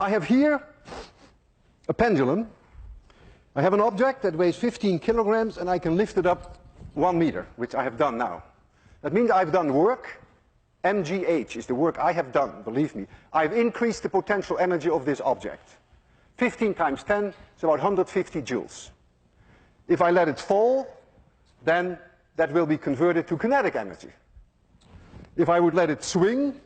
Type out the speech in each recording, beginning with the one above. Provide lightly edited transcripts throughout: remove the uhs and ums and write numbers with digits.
I have here a pendulum. I have an object that weighs 15 kilograms and I can lift it up 1 meter, which I have done now. That means I've done work. mgh is the work I have done, believe me. I've increased the potential energy of this object. 15 times 10 is about 150 joules. If I let it fall, then that will be converted to kinetic energy. If I would let it swing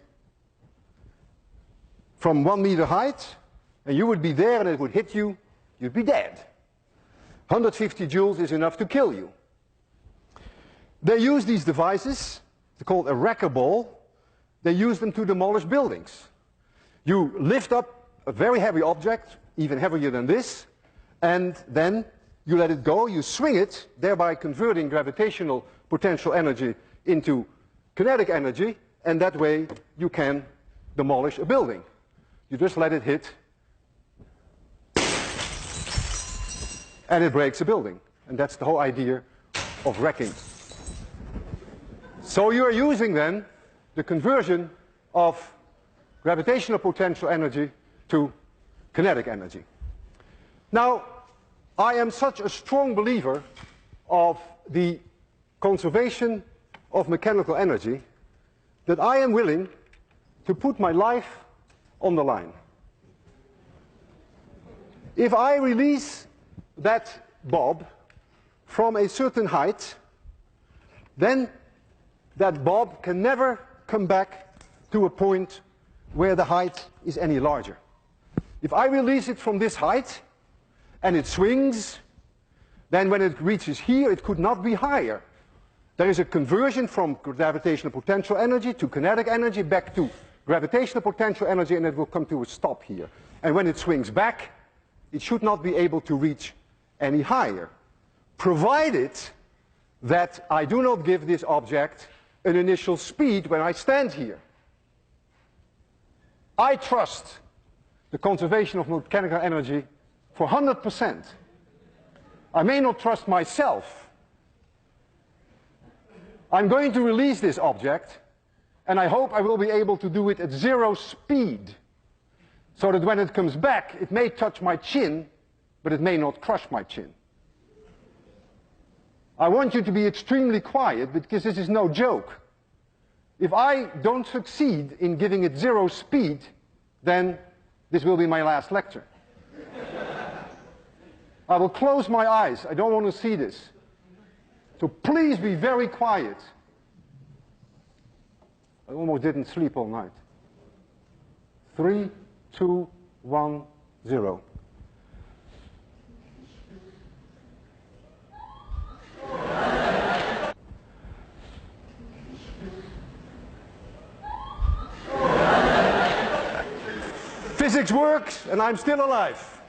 from 1 meter height, and you would be there and it would hit you, you'd be dead. 150 joules is enough to kill you. They use these devices, they're called a wrecker ball. They use them to demolish buildings. You lift up a very heavy object, even heavier than this, and then you let it go, you swing it, thereby converting gravitational potential energy into kinetic energy, and that way you can demolish a building. You just let it hit, and it breaks a building. And that's the whole idea of wrecking. So you are using then the conversion of gravitational potential energy to kinetic energy. Now, I am such a strong believer of the conservation of mechanical energy that I am willing to put my life on the line. If I release that bob from a certain height, then that bob can never come back to a point where the height is any larger. If I release it from this height and it swings, then when it reaches here it could not be higher. There is a conversion from gravitational potential energy to kinetic energy back to gravitational potential energy, and it will come to a stop here. And when it swings back, it should not be able to reach any higher, provided that I do not give this object an initial speed when I stand here. I trust the conservation of mechanical energy for 100%. I may not trust myself. I'm going to release this object, and I hope I will be able to do it at 0 speed, so that when it comes back, it may touch my chin, but it may not crush my chin. I want you to be extremely quiet, because this is no joke. If I don't succeed in giving it 0 speed, then this will be my last lecture. I will close my eyes. I don't want to see this. So please be very quiet. I almost didn't sleep all night. 3, 2, 1, 0. Physics works, and I'm still alive.